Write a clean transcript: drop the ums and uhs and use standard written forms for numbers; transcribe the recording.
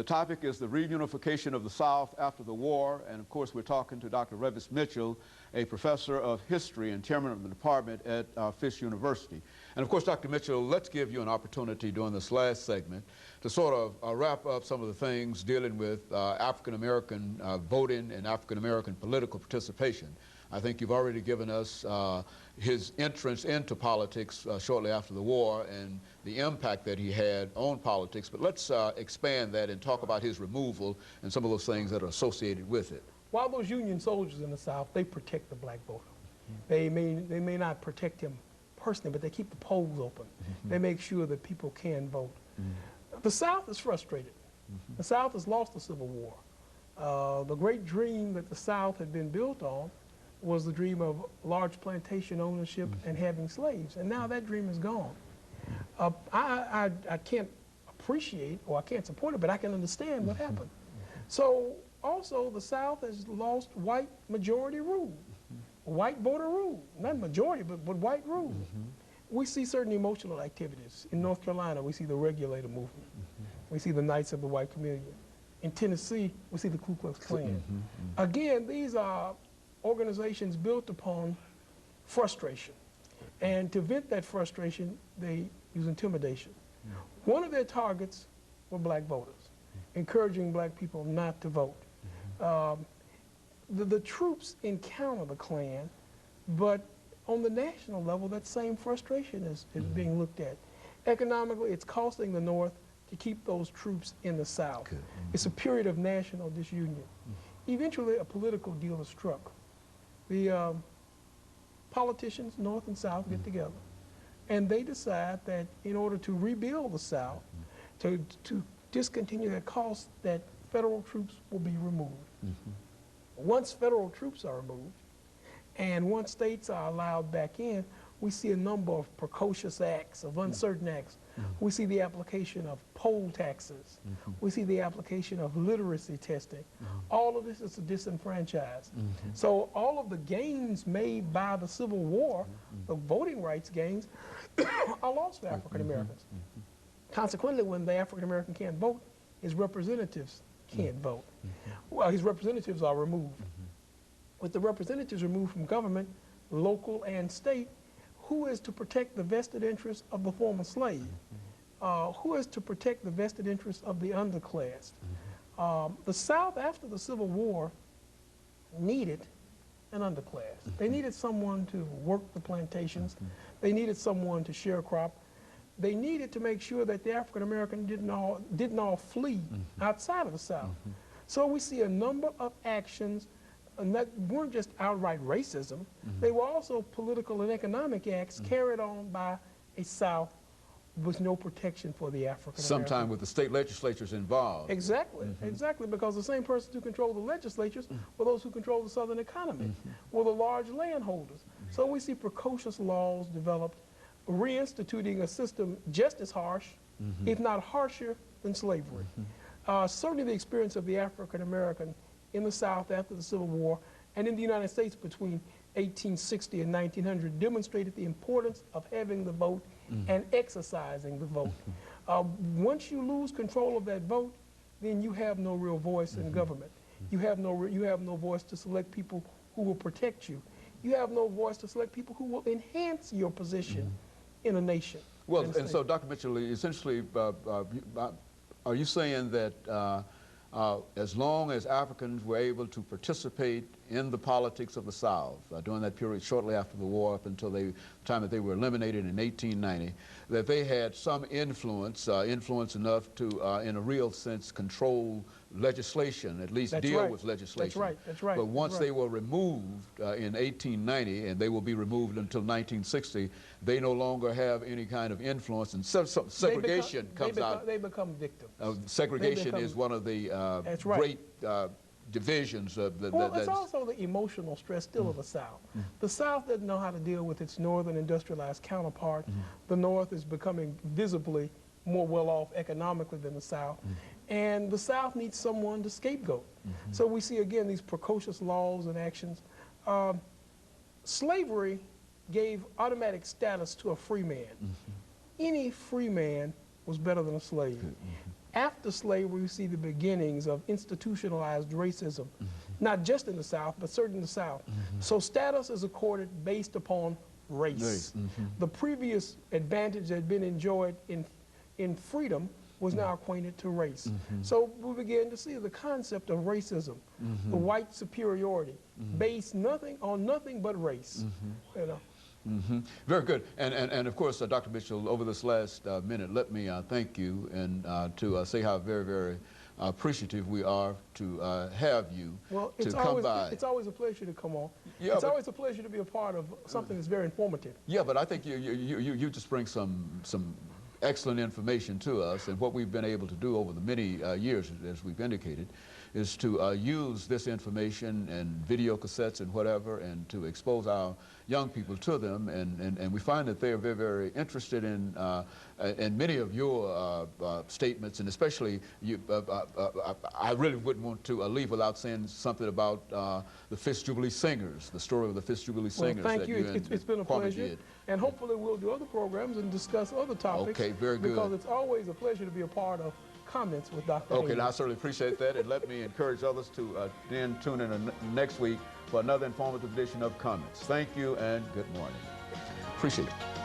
The topic is the reunification of the South after the war, and of course we're talking to Dr. Mitchell, a professor of history and chairman of the department at Fisk University. And of course, Dr. Mitchell, let's give you an opportunity during this last segment to sort of wrap up some of the things dealing with African-American voting and African-American political participation. I think you've already given us his entrance into politics shortly after the war and the impact that he had on politics, but let's expand that and talk about his removal and some of those things that are associated with it. While those Union soldiers in the South, they protect the black voter. They may not protect him personally, but they keep the polls open. They make sure that people can vote. The South is frustrated. The South has lost the Civil War. The great dream that the South had been built on was the dream of large plantation ownership and having slaves, and now that dream is gone. I can't appreciate, or I can't support it, but I can understand what happened. So also the South has lost white majority rule, white voter rule, not majority, but white rule. We see certain emotional activities. In North Carolina, we see the regulator movement. We see the Knights of the White Communion. In Tennessee, we see the Ku Klux Klan. Again, these are organizations built upon frustration. And to vent that frustration, they use intimidation. One of their targets were black voters, encouraging black people not to vote. The troops encounter the Klan, but on the national level, that same frustration is being looked at. Economically, it's costing the North to keep those troops in the South. It's a period of national disunion. Eventually, a political deal is struck. The politicians, North and South, get together, and they decide that in order to rebuild the South, to discontinue that cost, that federal troops will be removed. Once federal troops are removed, and once states are allowed back in, we see a number of precocious acts, of uncertain acts. We see the application of poll taxes. We see the application of literacy testing. All of this is to disenfranchise. So all of the gains made by the Civil War, the voting rights gains, are lost for African Americans. Consequently, when the African American can't vote, his representatives can't vote. Well, his representatives are removed. With the representatives removed from government, local and state, who is to protect the vested interests of the former slave? Who is to protect the vested interests of the underclass? The South, after the Civil War, needed an underclass. They needed someone to work the plantations. They needed someone to sharecrop. They needed to make sure that the African American didn't all flee outside of the South. So we see a number of actions that weren't just outright racism. They were also political and economic acts carried on by a South with no protection for the African American. Sometimes with the state legislatures involved. Exactly, exactly, because the same persons who control the legislatures were those who control the Southern economy, were the large landholders. So we see precocious laws developed, reinstituting a system just as harsh, if not harsher, than slavery. Certainly the experience of the African American in the South after the Civil War and in the United States between 1860 and 1900 demonstrated the importance of having the vote and exercising the vote. Once you lose control of that vote, then you have no real voice in government. You have no voice to select people who will protect you. You have no voice to select people who will enhance your position in a nation. Well, and so Dr. Mitchell, essentially, are you saying that as long as Africans were able to participate in the politics of the South during that period shortly after the war up until the time that they were eliminated in 1890, that they had some influence, influence enough to, in a real sense, control legislation, at least deal with legislation. That's right. But once they were removed in 1890, and they will be removed until 1960, they no longer have any kind of influence, and segregation comes out. They become victims. Segregation is one of the great divisions. Well, it's also the emotional stress still of the South. The South doesn't know how to deal with its northern industrialized counterpart. The North is becoming visibly more well-off economically than the South. And the South needs someone to scapegoat. So we see, again, these precocious laws and actions. Slavery gave automatic status to a free man. Any free man was better than a slave. After slavery, we see the beginnings of institutionalized racism, not just in the South, but certainly in the South. So status is accorded based upon race. The previous advantage that had been enjoyed in freedom was now acquainted to race. So we began to see the concept of racism, the white superiority, based on nothing but race. You know. Very good. And of course, Dr. Mitchell, over this last minute, let me thank you and to say how very, very appreciative we are to have you to come by. It's always a pleasure to come on. Yeah, it's always a pleasure to be a part of something that's very informative. Yeah, but I think you just bring some excellent information to us, and what we've been able to do over the many years, as we've indicated, is to use this information and video cassettes and whatever, and to expose our young people to them, and we find that they are very, very interested in many of your statements, and especially you. I really wouldn't want to leave without saying something about the Fisk Jubilee Singers, the story of the Fisk Jubilee Singers. Well, thank you. It's been a pleasure, and hopefully we'll do other programs and discuss other topics. Okay, very good. Because it's always a pleasure to be a part of Comments with Dr. Okay, Haney. I certainly appreciate that, and let me encourage others to then tune in next week for another informative edition of Comments. Thank you and good morning. Appreciate it.